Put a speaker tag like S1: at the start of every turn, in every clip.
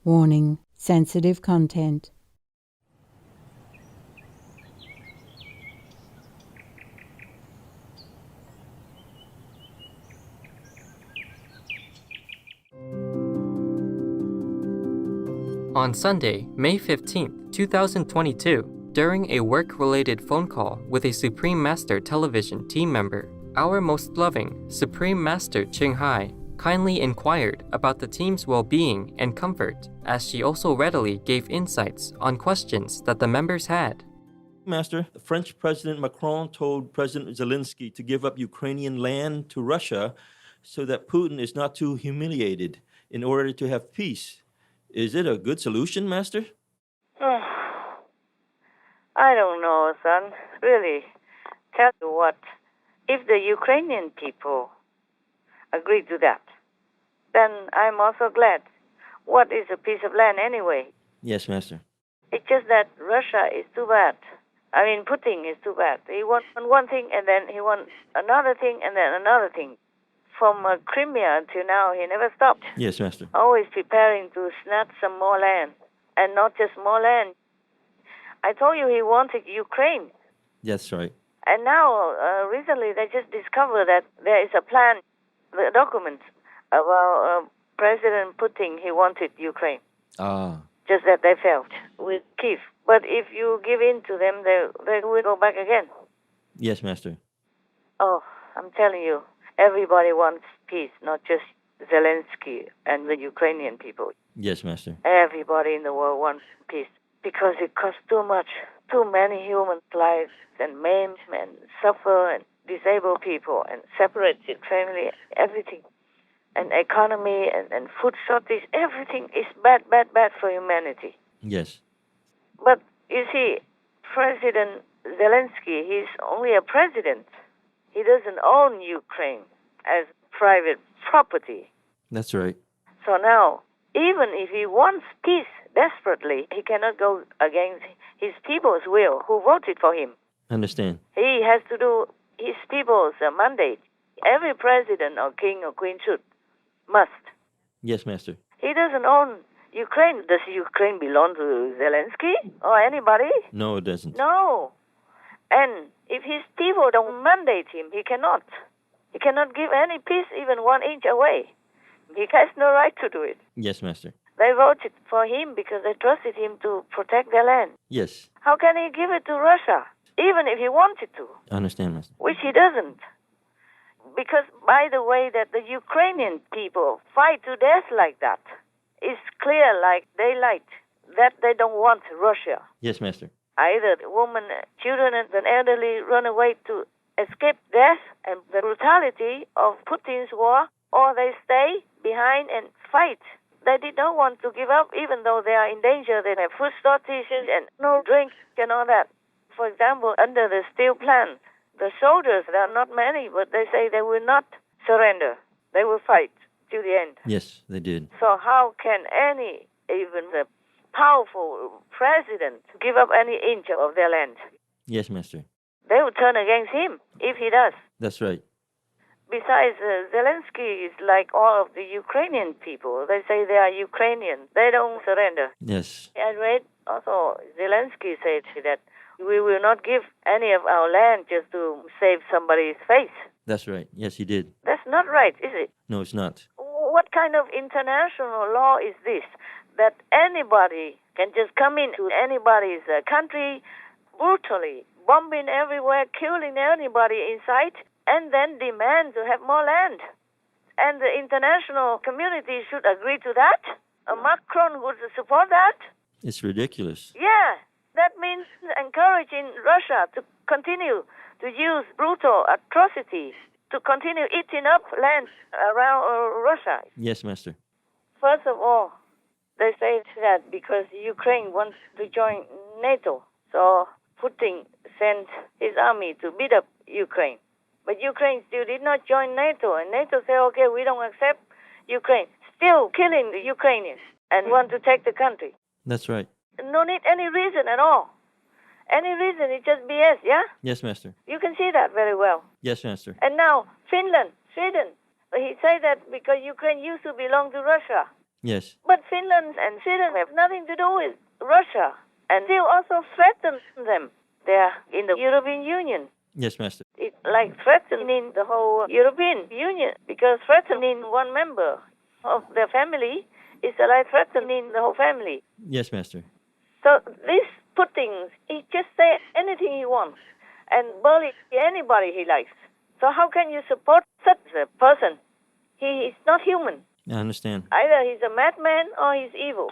S1: Warning: sensitive content.
S2: On Sunday, May 15, 2022, during a work-related phone call with a Supreme Master Television team member, our most loving Supreme Master Ching Hai kindly inquired about the team's well-being and comfort, as she also readily gave insights on questions that the members had.
S3: Master, French President Macron told President Zelensky to give up Ukrainian land to Russia so that Putin is not too humiliated in order to have peace. Is it a good solution, Master?
S4: I don't know, son. Really. Tell you what, if the Ukrainian people agree to that, then I'm also glad. What is a piece of land anyway?
S3: Yes, Master.
S4: It's just that Russia is too bad. I mean, Putin is too bad. He wants one thing, and then he wants another thing, and then another thing. From Crimea until now, he never stopped.
S3: Yes, Master.
S4: Always preparing to snatch some more land. And not just more land. I told you he wanted Ukraine.
S3: That's right.
S4: And now, recently, they just discovered that there is a plan, the document about President Putin, he wanted Ukraine. Just that they failed with Kiev. But if you give in to them, they will go back again.
S3: Yes, Master.
S4: Oh, I'm telling you, everybody wants peace, not just Zelensky and the Ukrainian people.
S3: Yes, Master.
S4: Everybody in the world wants peace because it costs too much. Too many human lives and maimed and suffer and disabled people and separated family, everything. And economy and food shortage, everything is bad for humanity.
S3: Yes.
S4: But you see, President Zelensky, he's only a president. He doesn't own Ukraine as private property.
S3: That's right.
S4: So now, even if he wants peace desperately, he cannot go against his people's will who voted for him.
S3: Understand.
S4: He has to do his people's mandate. Every president or king or queen must.
S3: Yes, Master.
S4: He doesn't own Ukraine. Does Ukraine belong to Zelensky or anybody?
S3: No, it doesn't.
S4: No. And if his people don't mandate him, he cannot. He cannot give any peace even 1 inch away. He has no right to do it.
S3: Yes, Master.
S4: They voted for him because they trusted him to protect their land.
S3: Yes.
S4: How can he give it to Russia, even if he wanted to?
S3: Understand, Master.
S4: Which he doesn't. Because, by the way, that the Ukrainian people fight to death like that, it's clear like daylight that they don't want Russia.
S3: Yes, Master.
S4: Either the women, children, and the elderly run away to escape death and the brutality of Putin's war, or they stay behind and fight. They did not want to give up, even though they are in danger. They have food shortages and no drink and all that. For example, under the steel plan, the soldiers, there are not many, but they say they will not surrender. They will fight to the end.
S3: Yes, they did.
S4: So how can any, even the powerful president, give up any inch of their land?
S3: Yes, Master.
S4: They will turn against him if he does.
S3: That's right.
S4: Besides, Zelensky is like all of the Ukrainian people. They say they are Ukrainian. They don't surrender.
S3: Yes.
S4: I read also Zelensky said that we will not give any of our land just to save somebody's face.
S3: That's right. Yes, he did.
S4: That's not right, is it?
S3: No, it's not.
S4: What kind of international law is this? That anybody can just come into anybody's country brutally, bombing everywhere, killing anybody in sight, and then demand to have more land. And the international community should agree to that? Macron would support that?
S3: It's ridiculous.
S4: Yeah. That means encouraging Russia to continue to use brutal atrocities, to continue eating up land around Russia.
S3: Yes, Master.
S4: First of all, they say that because Ukraine wants to join NATO, so Putin sent his army to beat up Ukraine. But Ukraine still did not join NATO, and NATO said, okay, we don't accept Ukraine. Still killing the Ukrainians and want to take the country.
S3: That's right.
S4: No need any reason at all. Any reason, it's just BS, yeah?
S3: Yes, Master.
S4: You can see that very well.
S3: Yes, Master.
S4: And now, Finland, Sweden, he said that because Ukraine used to belong to Russia.
S3: Yes.
S4: But Finland and Sweden have nothing to do with Russia, and they also threaten them. They are in the European Union.
S3: Yes, Master.
S4: It's like threatening the whole European Union, because threatening one member of their family is like threatening the whole family.
S3: Yes, Master.
S4: So this Putin, he just say anything he wants and bully anybody he likes. So how can you support such a person? He is not human.
S3: I understand.
S4: Either he's a madman or he's evil.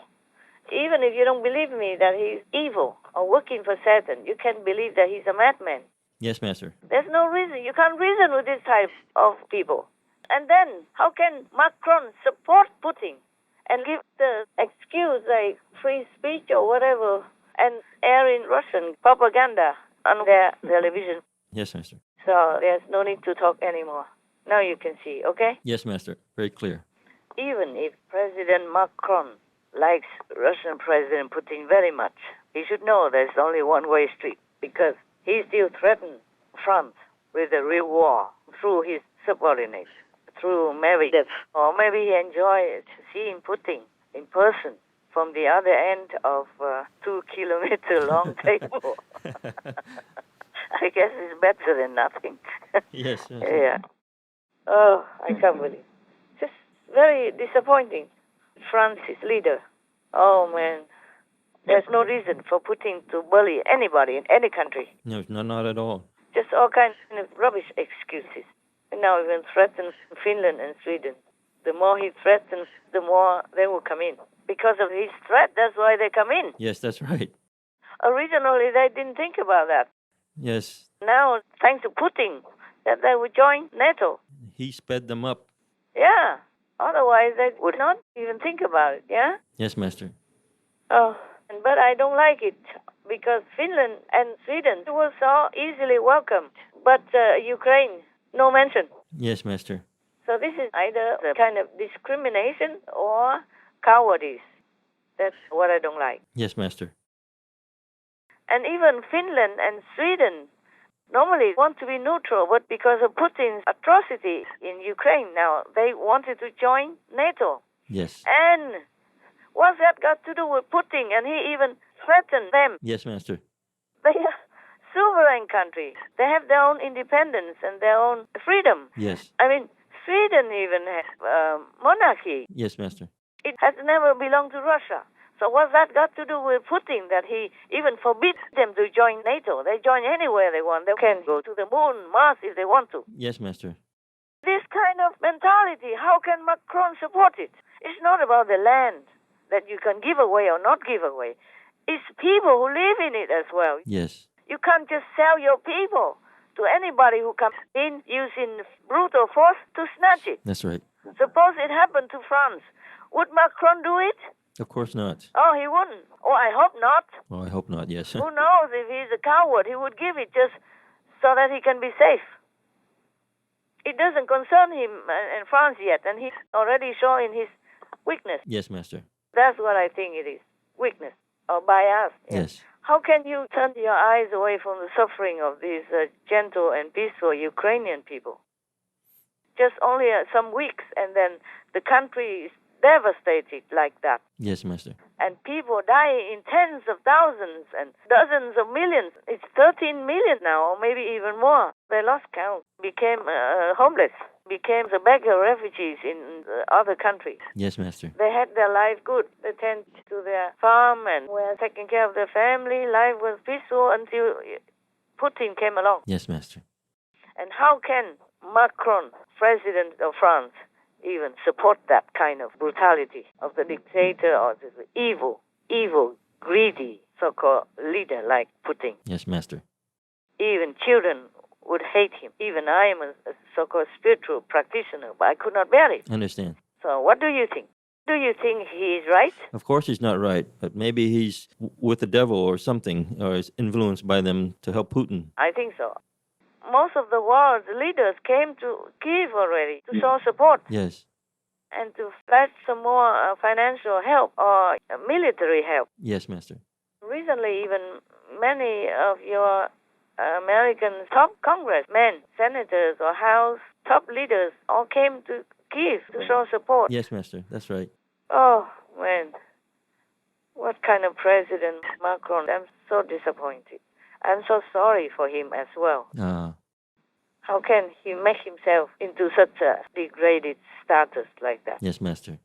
S4: Even if you don't believe me that he's evil or working for Satan, you can believe that he's a madman.
S3: Yes, Master.
S4: There's no reason. You can't reason with this type of people. And then, how can Macron support Putin and give the excuse like free speech or whatever and air in Russian propaganda on their television?
S3: Yes, Master.
S4: So there's no need to talk anymore. Now you can see, okay?
S3: Yes, Master. Very clear.
S4: Even if President Macron likes Russian President Putin very much, he should know there's only one-way street, because he still threatens France with a real war through his subordinates, through Medvedev. Or maybe he enjoys seeing Putin in person from the other end of a 2-kilometer long table. I guess it's better than nothing.
S3: Yes, yes.
S4: Yeah. Oh, I can't believe. Just very disappointing. France's leader. Oh, man. There's no reason for Putin to bully anybody in any country.
S3: No, not at all.
S4: Just all kinds of rubbish excuses. And now even threatens Finland and Sweden. The more he threatens, the more they will come in. Because of his threat, that's why they come in.
S3: Yes, that's right.
S4: Originally, they didn't think about that.
S3: Yes.
S4: Now, thanks to Putin, that they would join NATO.
S3: He sped them up.
S4: Yeah. Otherwise, they would not even think about it, yeah?
S3: Yes, Master.
S4: Oh, but I don't like it, because Finland and Sweden were so easily welcomed. But Ukraine, no mention.
S3: Yes, Master.
S4: So this is either a kind of discrimination or cowardice. That's what I don't like.
S3: Yes, Master.
S4: And even Finland and Sweden normally want to be neutral, but because of Putin's atrocity in Ukraine now, they wanted to join NATO.
S3: Yes.
S4: And what's that got to do with Putin? And he even threatened them.
S3: Yes, Master.
S4: They are sovereign countries. They have their own independence and their own freedom.
S3: Yes.
S4: I mean, Sweden even has monarchy.
S3: Yes, Master.
S4: It has never belonged to Russia. So what's that got to do with Putin, that he even forbids them to join NATO? They join anywhere they want. They can go to the moon, Mars, if they want to.
S3: Yes, Master.
S4: This kind of mentality, how can Macron support it? It's not about the land that you can give away or not give away. It's people who live in it as well.
S3: Yes.
S4: You can't just sell your people to anybody who comes in using brutal force to snatch it.
S3: That's right.
S4: Suppose it happened to France. Would Macron do it?
S3: Of course not.
S4: Oh, he wouldn't. Oh, I hope not.
S3: Oh, I hope not, yes.
S4: Who knows, if he's a coward, he would give it just so that he can be safe. It doesn't concern him and France yet, and he's already showing his weakness.
S3: Yes, Master.
S4: That's what I think it is, weakness, or bias.
S3: Yes.
S4: How can you turn your eyes away from the suffering of these gentle and peaceful Ukrainian people? Just only some weeks, and then the country is devastated like that.
S3: Yes, Master.
S4: And people die in tens of thousands and dozens of millions. It's 13 million now, or maybe even more. They lost count, became homeless, became the beggar refugees in other countries.
S3: Yes, Master.
S4: They had their life good. They tended to their farm and were taking care of their family. Life was peaceful until Putin came along.
S3: Yes, Master. And
S4: how can Macron, president of France, even support that kind of brutality of the dictator or the evil, greedy so-called leader like Putin?
S3: Yes, Master.
S4: Even children would hate him. Even I am a so-called spiritual practitioner, but I could not bear it.
S3: Understand.
S4: So what do you think? Do you think he is right?
S3: Of course he's not right, but maybe he's with the devil or something, or is influenced by them to help Putin.
S4: I think so. Most of the world's leaders came to Kyiv already to show support.
S3: Yes.
S4: And to pledge some more financial help or military help.
S3: Yes, Master.
S4: Recently, even many of your American top congressmen, senators, or House top leaders all came to Kyiv to show support.
S3: Yes, Master. That's right.
S4: Oh, man. What kind of president, Macron? I'm so disappointed. I'm so sorry for him as well. How can he make himself into such a degraded status like that?
S3: Yes, Master.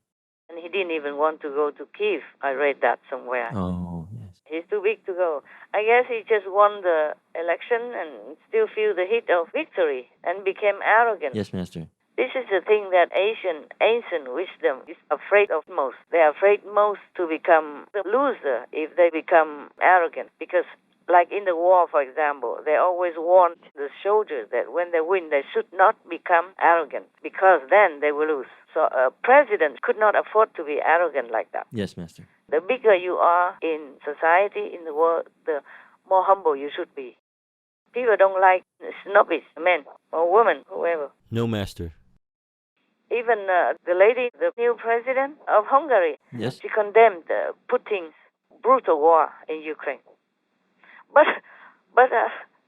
S4: And he didn't even want to go to Kiev. I read that somewhere.
S3: Oh, yes.
S4: He's too big to go. I guess he just won the election and still feel the heat of victory and became arrogant.
S3: Yes, Master.
S4: This is the thing that ancient wisdom is afraid of most. They're afraid most to become the loser if they become arrogant. Because, like in the war, for example, they always warn the soldiers that when they win, they should not become arrogant because then they will lose. So a president could not afford to be arrogant like that.
S3: Yes, Master.
S4: The bigger you are in society, in the world, the more humble you should be. People don't like snobbish men or women, whoever.
S3: No, Master.
S4: Even the lady, the new president of Hungary,
S3: Yes.
S4: she condemned Putin's brutal war in Ukraine. But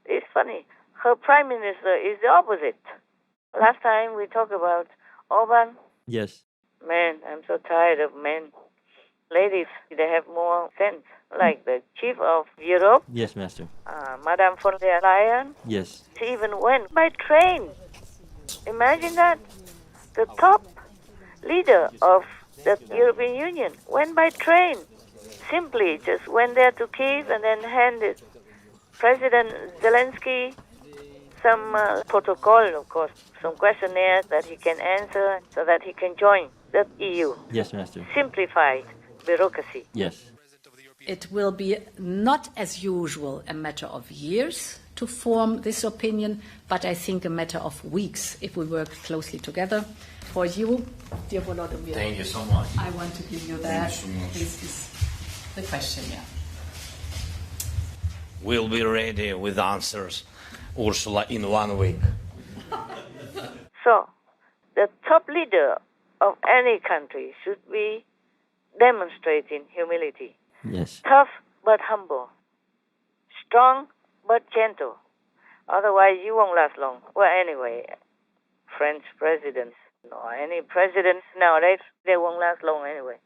S4: it's funny. Her prime minister is the opposite. Last time we talked about Orban.
S3: Yes.
S4: Man, I'm so tired of men. Ladies, they have more sense. Like the chief of Europe,
S3: Yes, Master.
S4: Madame von der Leyen,
S3: Yes.
S4: she even went by train. Imagine that. The top leader of the European Union went by train. Simply just went there to Kiev and then handed President Zelensky some protocol, of course, some questionnaires that he can answer so that he can join the EU.
S3: Yes, Master.
S4: Simplified bureaucracy.
S3: Yes.
S5: It will be not as usual a matter of years to form this opinion, but I think a matter of weeks if we work closely together. For you, dear Volodymyr,
S6: Thank you so much.
S5: I want to give you that.
S6: Thank you so much.
S5: This is the question, yeah.
S6: We'll be ready with answers, Ursula, in 1 week.
S4: So, the top leader of any country should be demonstrating humility.
S3: Yes.
S4: Tough but humble. Strong but gentle. Otherwise, you won't last long. Well, anyway, French presidents or any presidents nowadays, they won't last long anyway.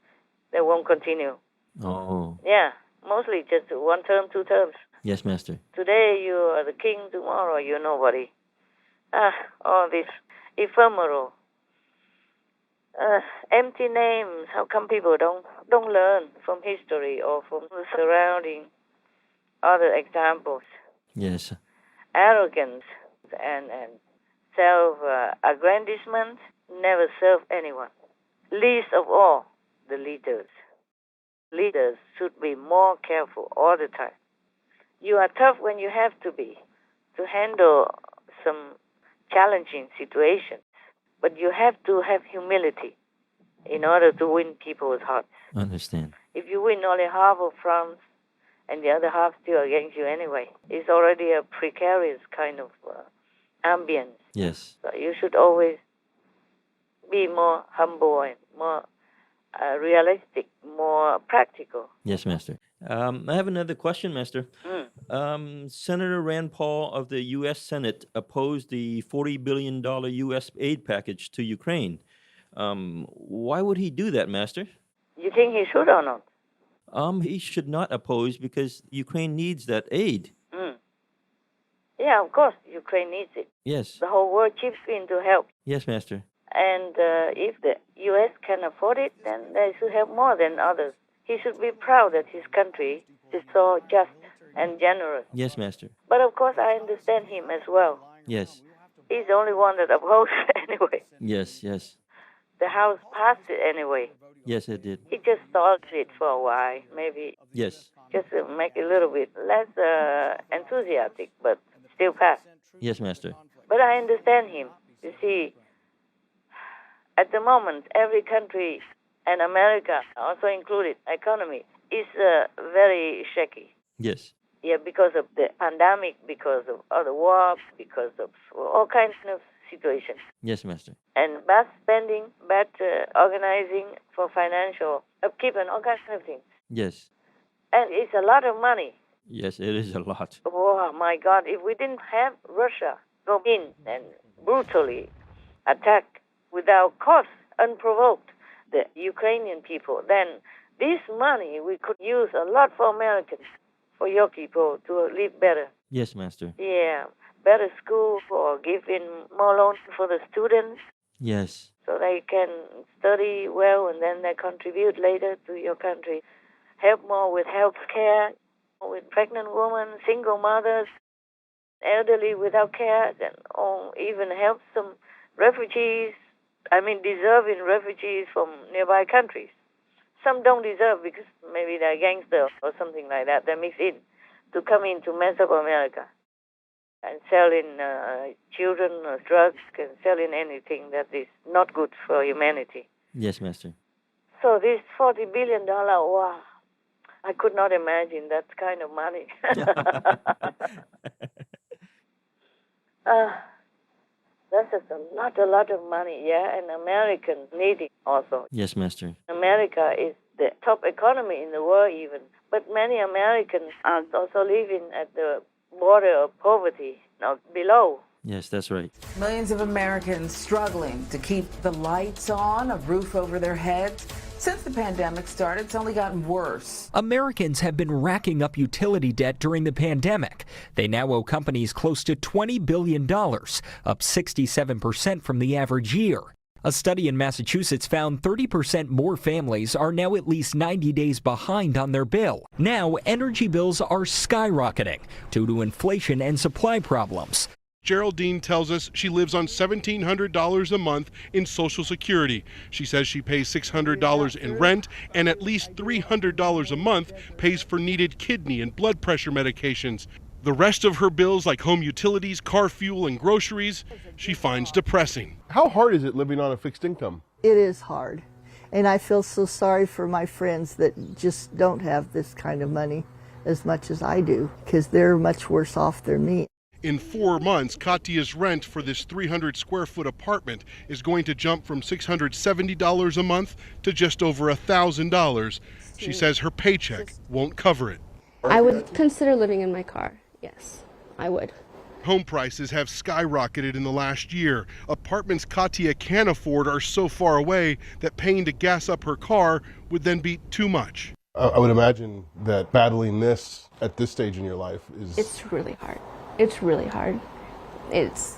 S4: They won't continue.
S3: Oh.
S4: Yeah, mostly just 1 term, 2 terms.
S3: Yes, Master.
S4: Today you are the king, tomorrow you're nobody. All this ephemeral, empty names. How come people don't learn from history or from the surrounding other examples?
S3: Yes.
S4: Arrogance and self-aggrandizement never serve anyone. Least of all, the leaders. Leaders should be more careful all the time. You are tough when you have to be to handle some challenging situations, but you have to have humility in order to win people's hearts.
S3: Understand.
S4: If you win only half of France and the other half still against you anyway, it's already a precarious kind of ambience.
S3: Yes.
S4: So you should always be more humble and more realistic, more practical.
S3: Yes, Master. I have another question, Master. Senator Rand Paul of the U.S. Senate opposed the $40 billion U.S. aid package to Ukraine. Why would he do that, Master?
S4: You think he should or not?
S3: He should not oppose because Ukraine needs that aid.
S4: Yeah, of course, Ukraine needs it.
S3: Yes.
S4: The whole world chips in to help.
S3: Yes, Master.
S4: And if the U.S. can afford it, then they should have more than others. He should be proud that his country is so just and generous.
S3: Yes, Master.
S4: But of course, I understand him as well.
S3: Yes.
S4: He's the only one that opposed anyway.
S3: Yes, yes.
S4: The House passed it anyway.
S3: Yes, it did.
S4: He just stalled it for a while, maybe
S3: Yes.
S4: just to make it a little bit less enthusiastic, but still passed.
S3: Yes, Master.
S4: But I understand him. You see, at the moment, every country, and America also included, economy, is very shaky.
S3: Yes.
S4: Yeah, because of the pandemic, because of other wars, because of all kinds of situations.
S3: Yes, Master.
S4: And bad spending, bad organizing for financial upkeep and all kinds of things.
S3: Yes.
S4: And it's a lot of money.
S3: Yes, it is a lot.
S4: Oh, my God. If we didn't have Russia go in and brutally attack without cause, unprovoked, the Ukrainian people, then this money we could use a lot for Americans, for your people to live better.
S3: Yes, Master.
S4: Yeah, better school or giving more loans for the students
S3: Yes.
S4: so they can study well and then they contribute later to your country. Help more with health care, with pregnant women, single mothers, elderly without care, or even help some refugees, deserving refugees from nearby countries. Some don't deserve because maybe they're gangsters or something like that. They mix in to come into Mesoamerica and selling children or drugs and selling anything that is not good for humanity.
S3: Yes, Master.
S4: So this $40 billion, wow, I could not imagine that kind of money. That's just a lot of money, yeah, and Americans need it also.
S3: Yes, Master.
S4: America is the top economy in the world even, but many Americans are also living at the border of poverty, not below.
S3: Yes, that's right.
S7: Millions of Americans struggling to keep the lights on, a roof over their heads. Since the pandemic started, it's only gotten worse.
S8: Americans have been racking up utility debt during the pandemic. They now owe companies close to $20 billion, up 67% from the average year. A study in Massachusetts found 30% more families are now at least 90 days behind on their bill. Now, energy bills are skyrocketing due to inflation and supply problems.
S9: Geraldine tells us she lives on $1,700 a month in Social Security. She says she pays $600 in rent and at least $300 a month pays for needed kidney and blood pressure medications. The rest of her bills, like home utilities, car fuel, and groceries, she finds depressing.
S10: How hard is it living on a fixed income?
S11: It is hard. And I feel so sorry for my friends that just don't have this kind of money as much as I do, because they're much worse off than me.
S9: In 4 months, Katya's rent for this 300 square foot apartment is going to jump from $670 a month to just over $1,000. She says her paycheck won't cover it.
S12: I would consider living in my car. Yes, I would.
S9: Home prices have skyrocketed in the last year. Apartments Katya can afford are so far away that paying to gas up her car would then be too much.
S10: I would imagine that battling this at this stage in your life is...
S12: It's really hard. It's really hard. It's...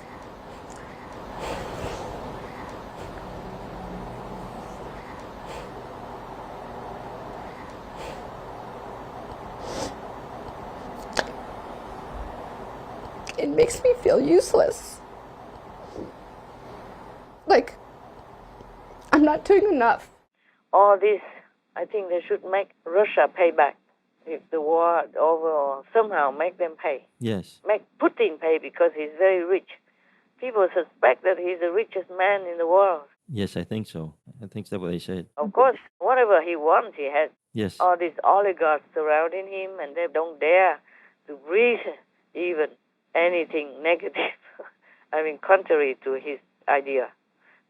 S12: It makes me feel useless. Like, I'm not doing enough.
S4: All this, I think they should make Russia pay back. If the war is over, or somehow make them pay.
S3: Yes.
S4: Make Putin pay because he's very rich. People suspect that he's the richest man in the world.
S3: Yes, I think so. I think that's what they said.
S4: Of course, whatever he wants, he has.
S3: Yes.
S4: All these oligarchs surrounding him, and they don't dare to breathe even anything negative. Contrary to his idea.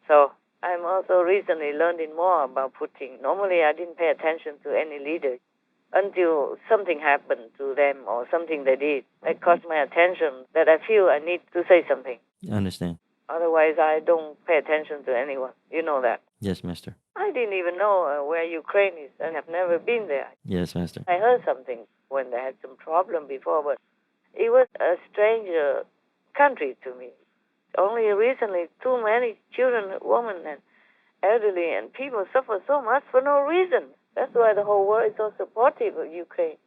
S4: So I'm also recently learning more about Putin. Normally, I didn't pay attention to any leader until something happened to them or something they did that caught my attention that I feel I need to say something.
S3: I understand.
S4: Otherwise, I don't pay attention to anyone. You know that.
S3: Yes, Master.
S4: I didn't even know where Ukraine is and have never been there.
S3: Yes, Master.
S4: I heard something when they had some problem before, but it was a stranger country to me. Only recently, too many children, women, and elderly and people suffer so much for no reason. That's why the whole world is so supportive of Ukraine.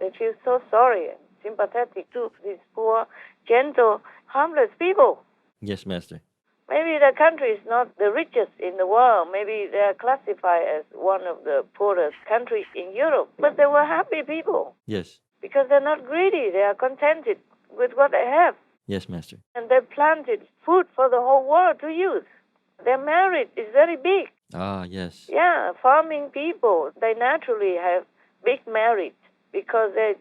S4: They feel so sorry and sympathetic to these poor, gentle, harmless people.
S3: Yes, Master.
S4: Maybe the country is not the richest in the world. Maybe they are classified as one of the poorest countries in Europe. But they were happy people.
S3: Yes.
S4: Because they're not greedy. They are contented with what they have.
S3: Yes, Master.
S4: And they planted food for the whole world to use. Their merit is very big.
S3: Ah, yes.
S4: Yeah, farming people, they naturally have big merit because they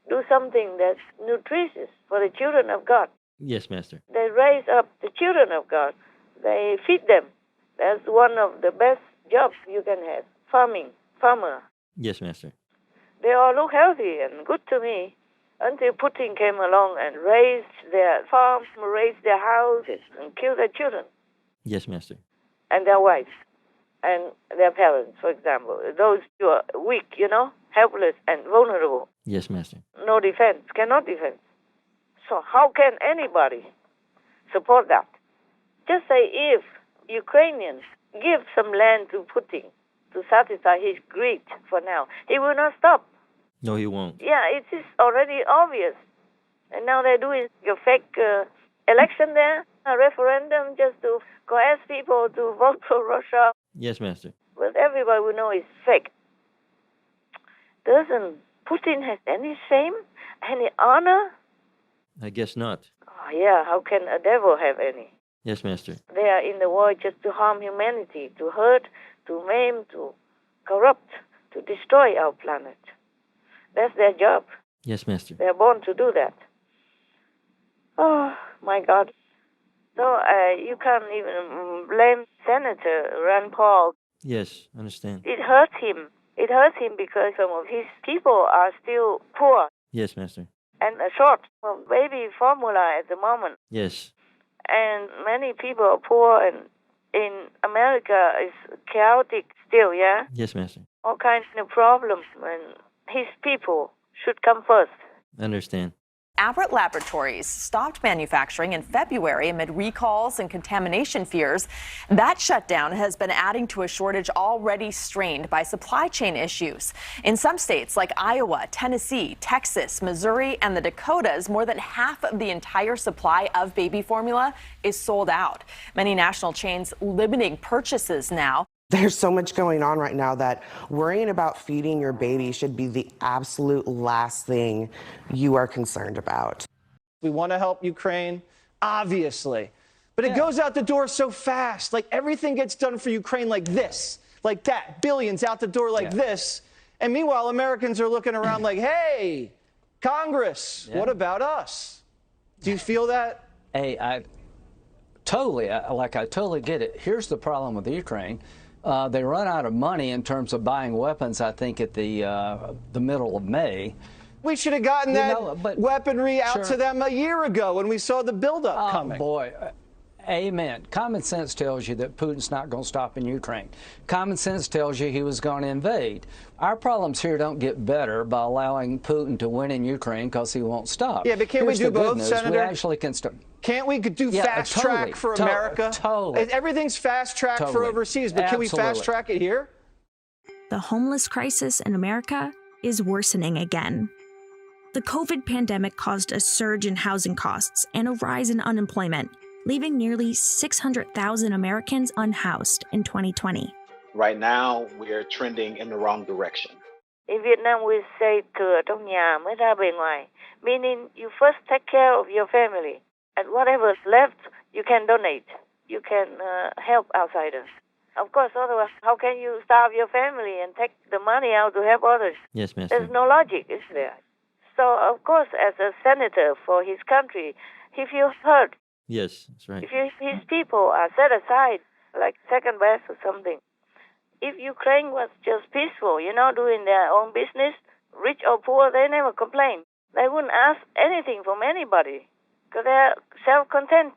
S4: do something that's nutritious for the children of God.
S3: Yes, Master.
S4: They raise up the children of God. They feed them. That's one of the best jobs you can have, farmer.
S3: Yes, Master.
S4: They all look healthy and good to me until Putin came along and raised their farm, raised their houses, and killed their children.
S3: Yes, Master.
S4: And their wives. and their parents, for example. Those who are weak, helpless and vulnerable.
S3: Yes, Master.
S4: No defense, cannot defend. So how can anybody support that? Just say if Ukrainians give some land to Putin to satisfy his greed for now, he will not stop.
S3: No, he won't.
S4: Yeah, it is already obvious. And now they're doing a fake election there, a referendum just to coerce people to vote for Russia.
S3: Yes, Master.
S4: But everybody will know it's fake. Doesn't Putin have any shame, any honor?
S3: I guess not.
S4: Oh, yeah, how can a devil have any?
S3: Yes, Master.
S4: They are in the world just to harm humanity, to hurt, to maim, to corrupt, to destroy our planet. That's their job.
S3: Yes, Master.
S4: They're born to do that. Oh, my God. So you can't even blame Senator Rand Paul.
S3: Yes, understand.
S4: It hurts him. It hurts him because some of his people are still poor
S3: Yes, Master.
S4: and short of baby formula at the moment.
S3: Yes.
S4: And many people are poor, and in America it's chaotic still, yeah?
S3: Yes, Master.
S4: All kinds of problems, and his people should come first.
S3: Understand.
S13: Abbott Laboratories stopped manufacturing in February amid recalls and contamination fears. That shutdown has been adding to a shortage already strained by supply chain issues. In some states like Iowa, Tennessee, Texas, Missouri, and the Dakotas, more than half of the entire supply of baby formula is sold out. Many national chains limiting purchases now.
S14: There's so much going on right now that worrying about feeding your baby should be the absolute last thing you are concerned about.
S15: We want to help Ukraine, obviously, but it goes out the door so fast. Like everything gets done for Ukraine like this, like that, billions out the door like this. And meanwhile, Americans are looking around like, hey, Congress, what about us? Do you feel that?
S16: Hey, I totally get it. Here's the problem with Ukraine. They run out of money in terms of buying weapons, I think, at the middle of May.
S15: We should have gotten that weaponry out to them a year ago when we saw the buildup coming.
S16: Boy, amen. Common sense tells you that Putin's not going to stop in Ukraine. Common sense tells you he was going to invade. Our problems here don't get better by allowing Putin to win in Ukraine because he won't stop.
S15: Yeah, but can't we do both, Senator?
S16: We actually can stop.
S15: Can't we do fast track for America?
S16: Totally.
S15: Everything's fast track for overseas, but can we fast track it here?
S17: The homeless crisis in America is worsening again. The COVID pandemic caused a surge in housing costs and a rise in unemployment, leaving nearly 600,000 Americans unhoused in 2020.
S18: Right now, we're trending in the wrong direction.
S4: In Vietnam, we say cửa trong nhà mới ra bề ngoài, meaning you first take care of your family, and whatever's left, you can donate. You can help outsiders. Of course, otherwise, how can you starve your family and take the money out to help others?
S3: Yes, Master.
S4: There's no logic, is there? So, of course, as a senator for his country, he feels hurt.
S3: Yes, that's right.
S4: If his people are set aside, like second best or something. If Ukraine was just peaceful, doing their own business, rich or poor, they never complain. They wouldn't ask anything from anybody because they're self-content.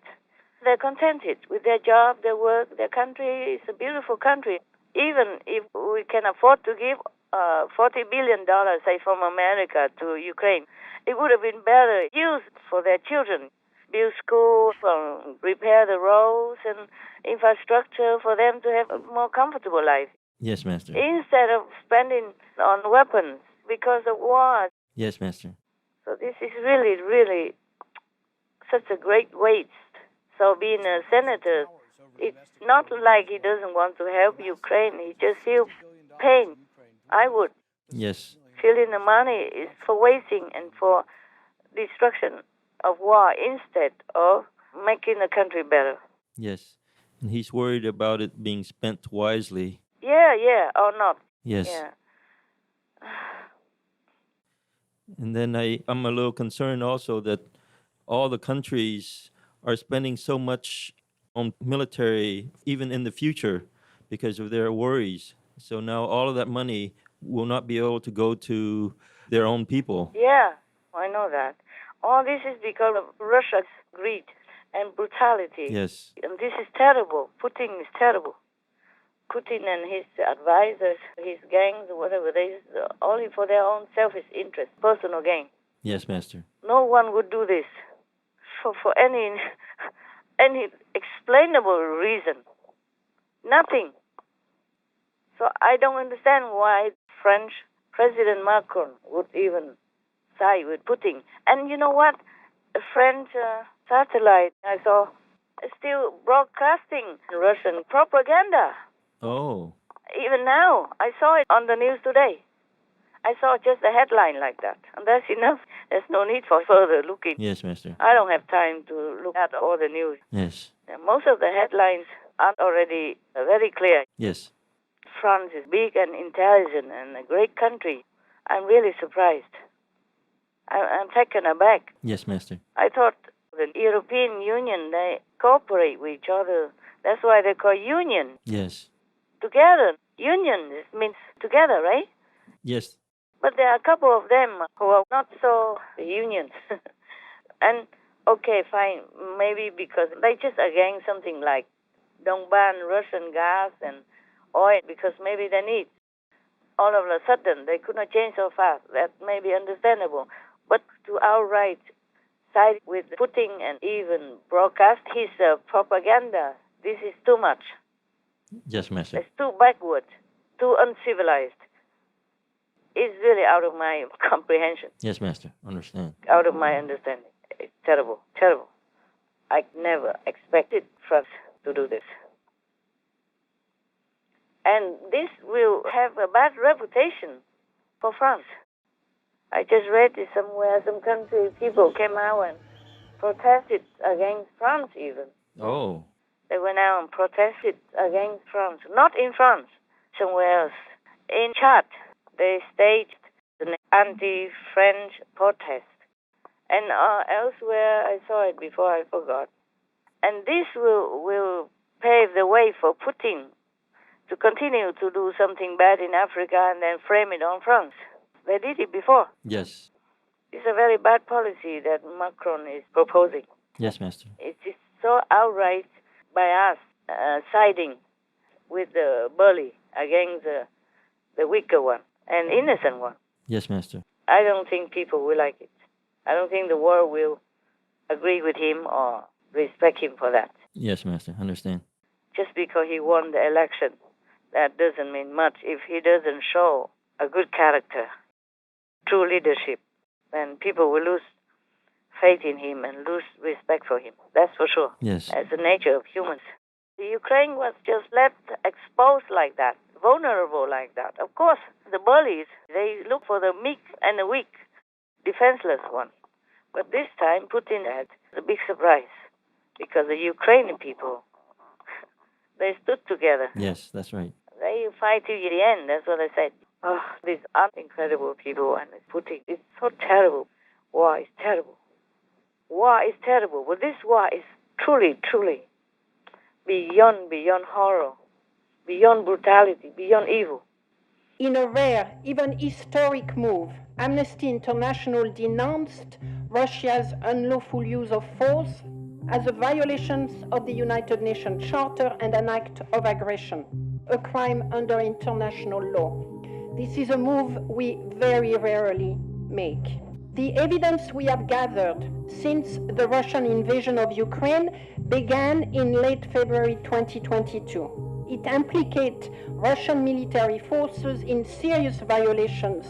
S4: They're contented with their job, their work, their country. It's a beautiful country. Even if we can afford to give $40 billion, say, from America to Ukraine, it would have been better used for their children. Build schools, repair the roads and infrastructure for them to have a more comfortable life.
S3: Yes, Master.
S4: Instead of spending on weapons because of war.
S3: Yes, Master.
S4: So this is really, really such a great waste. So being a senator, it's not like he doesn't want to help Ukraine. He just feels pain. I would.
S3: Yes.
S4: Feeling the money is for wasting and for destruction of war instead of making the country better.
S3: Yes. And he's worried about it being spent wisely.
S4: Yeah, or not.
S3: Yes.
S4: Yeah.
S3: And then I'm a little concerned also that all the countries are spending so much on military, even in the future, because of their worries. So now all of that money will not be able to go to their own people.
S4: Yeah, I know that. All this is because of Russia's greed and brutality.
S3: Yes.
S4: And this is terrible. Putin is terrible. Putin and his advisors, his gangs, whatever, they only for their own selfish interest, personal gain.
S3: Yes, Master.
S4: No one would do this for any explainable reason. Nothing. So I don't understand why French President Macron would even side with Putin. And you know what? A French satellite I saw is still broadcasting Russian propaganda.
S3: Oh.
S4: Even now, I saw it on the news today. I saw just a headline like that, and that's enough. There's no need for further looking.
S3: Yes, Master.
S4: I don't have time to look at all the news.
S3: Yes.
S4: Most of the headlines are already very clear.
S3: Yes.
S4: France is big and intelligent and a great country. I'm really surprised. I'm taken aback.
S3: Yes, Master.
S4: I thought the European Union, they cooperate with each other. That's why they call union.
S3: Yes.
S4: Together. Union means together, right?
S3: Yes.
S4: But there are a couple of them who are not so union. And, okay, fine, maybe because they just against something like don't ban Russian gas and oil because maybe they need. All of a sudden, they could not change so fast. That may be understandable. But to outright side with Putin and even broadcast his propaganda, this is too much.
S3: Yes, Master.
S4: It's too backward, too uncivilized. It's really out of my comprehension.
S3: Yes, Master. Understand.
S4: Out of my understanding. It's terrible, terrible. I never expected France to do this. And this will have a bad reputation for France. I just read it somewhere, some country people came out and protested against France even.
S3: Oh.
S4: They went out and protested against France. Not in France, somewhere else. In Chad, they staged an anti-French protest. And elsewhere, I saw it before, I forgot. And this will pave the way for Putin to continue to do something bad in Africa and then frame it on France. They did it before.
S3: Yes.
S4: It's a very bad policy that Macron is proposing.
S3: Yes, Master.
S4: It is so outright by us siding with the bully against the weaker one and innocent one.
S3: Yes, Master.
S4: I don't think people will like it. I don't think the world will agree with him or respect him for that.
S3: Yes, Master. Understand.
S4: Just because he won the election, that doesn't mean much. If he doesn't show a good character, true leadership, then people will lose faith in him and lose respect for him. That's for sure.
S3: Yes.
S4: That's the nature of humans. The Ukraine was just left exposed like that, vulnerable like that. Of course, the bullies, they look for the meek and the weak, defenseless one. But this time, Putin had a big surprise because the Ukrainian people, they stood together.
S3: Yes, that's right.
S4: They fight till the end. That's what I said. Oh, these are incredible people, and Putin is so terrible. War is terrible. War is terrible. But this war is truly, truly beyond horror, beyond brutality, beyond evil.
S19: In a rare, even historic move, Amnesty International denounced Russia's unlawful use of force as a violation of the United Nations Charter and an act of aggression, a crime under international law. This is a move we very rarely make. The evidence we have gathered since the Russian invasion of Ukraine began in late February 2022. It implicates Russian military forces in serious violations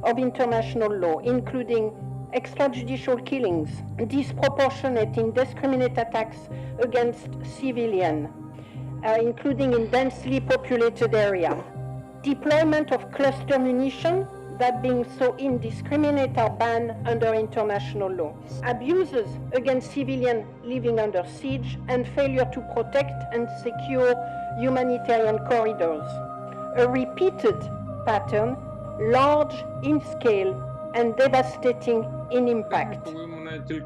S19: of international law, including extrajudicial killings, disproportionate, indiscriminate attacks against civilians, including in densely populated areas, deployment of cluster munition that being so indiscriminate are banned under international law, abuses against civilians living under siege, and failure to protect and secure humanitarian corridors. A repeated pattern, large in scale and devastating in impact.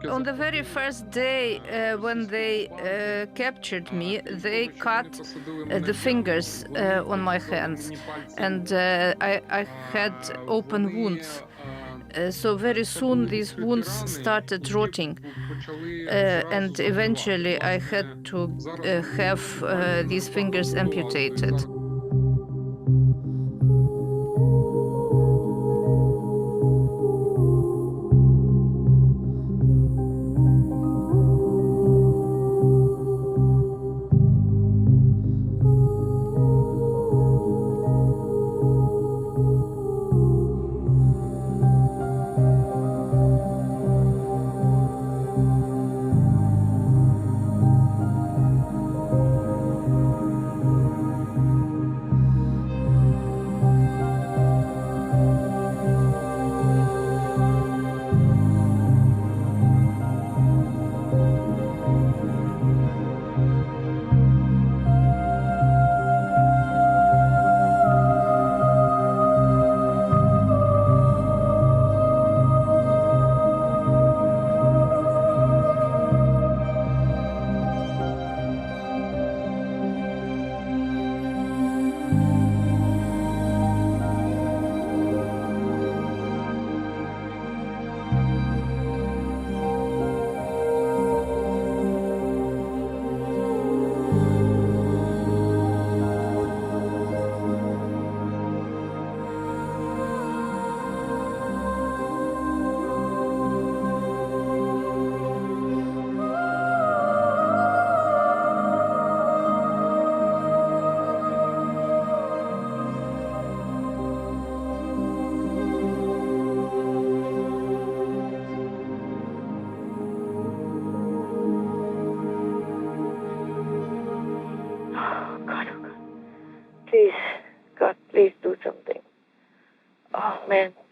S20: On the very first day when they captured me, they cut the fingers on my hands, and I had open wounds. So very soon these wounds started rotting, and eventually I had to have these fingers amputated.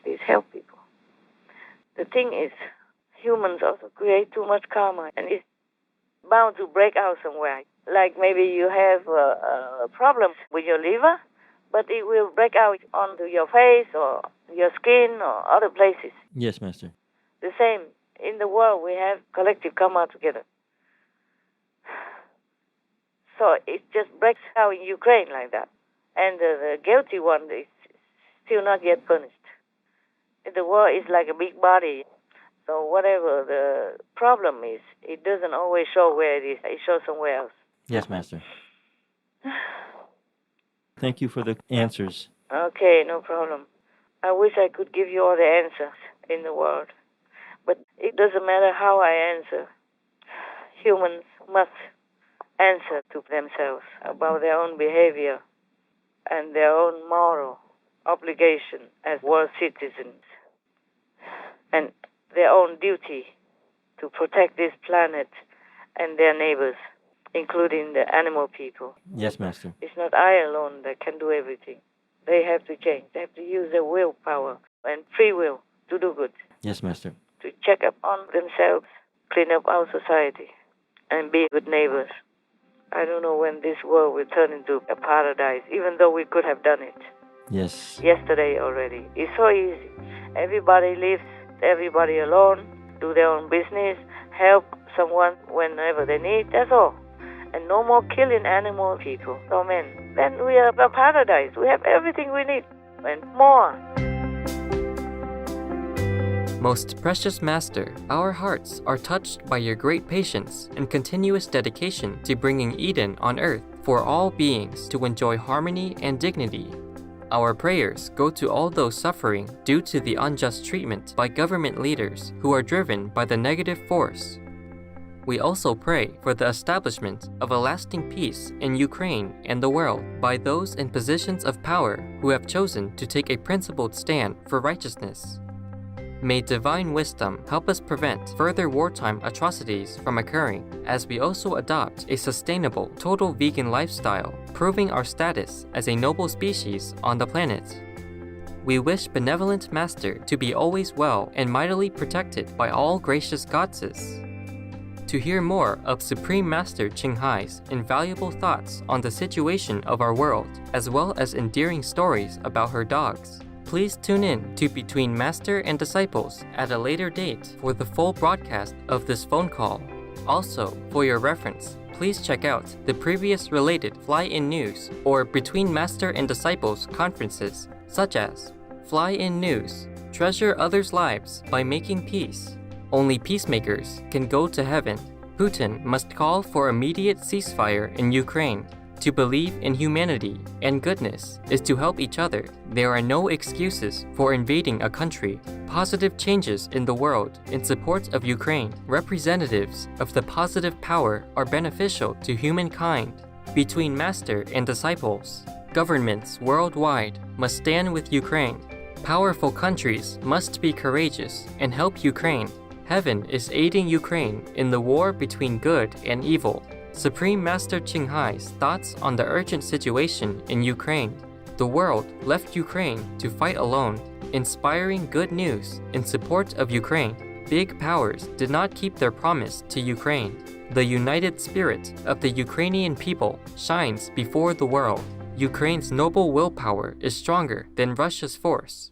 S4: is help people. The thing is, humans also create too much karma, and it's bound to break out somewhere. Like maybe you have a problem with your liver, but it will break out onto your face or your skin or other places.
S3: Yes, Master.
S4: The same. In the world, we have collective karma together. So it just breaks out in Ukraine like that. And the guilty one is still not yet punished. The world is like a big body. So whatever the problem is, it doesn't always show where it is. It shows somewhere else.
S3: Yes, Master. Thank you for the answers.
S4: Okay, no problem. I wish I could give you all the answers in the world. But it doesn't matter how I answer. Humans must answer to themselves about their own behavior and their own moral obligation as world citizens and their own duty to protect this planet and their neighbors, including the animal people.
S3: Yes, Master.
S4: It's not I alone that can do everything. They have to change. They have to use their willpower and free will to do good,
S3: Yes, Master.
S4: to check up on themselves, clean up our society, and be good neighbors. I don't know when this world will turn into a paradise, even though we could have done it
S3: Yes.
S4: yesterday already. It's so easy. Everybody lives, everybody alone, do their own business, help someone whenever they need, that's all. And no more killing animal people. So, man, then we are a paradise. We have everything we need and more.
S2: Most precious Master, our hearts are touched by your great patience and continuous dedication to bringing Eden on earth for all beings to enjoy harmony and dignity. Our prayers go to all those suffering due to the unjust treatment by government leaders who are driven by the negative force. We also pray for the establishment of a lasting peace in Ukraine and the world by those in positions of power who have chosen to take a principled stand for righteousness. May divine wisdom help us prevent further wartime atrocities from occurring as we also adopt a sustainable, total vegan lifestyle, proving our status as a noble species on the planet. We wish Benevolent Master to be always well and mightily protected by all gracious goddesses. To hear more of Supreme Master Ching Hai's invaluable thoughts on the situation of our world, as well as endearing stories about her dogs, please tune in to Between Master and Disciples at a later date for the full broadcast of this phone call. Also, for your reference, please check out the previous related Fly-In News or Between Master and Disciples conferences, such as Fly-In News, Treasure Others' Lives by Making Peace. Only peacemakers can go to heaven. Putin must call for immediate ceasefire in Ukraine. To believe in humanity and goodness is to help each other. There are no excuses for invading a country. Positive changes in the world in support of Ukraine. Representatives of the positive power are beneficial to humankind. Between Master and Disciples, governments worldwide must stand with Ukraine. Powerful countries must be courageous and help Ukraine. Heaven is aiding Ukraine in the war between good and evil. Supreme Master Ching Hai's thoughts on the urgent situation in Ukraine. The world left Ukraine to fight alone, inspiring good news in support of Ukraine. Big powers did not keep their promise to Ukraine. The united spirit of the Ukrainian people shines before the world. Ukraine's noble willpower is stronger than Russia's force.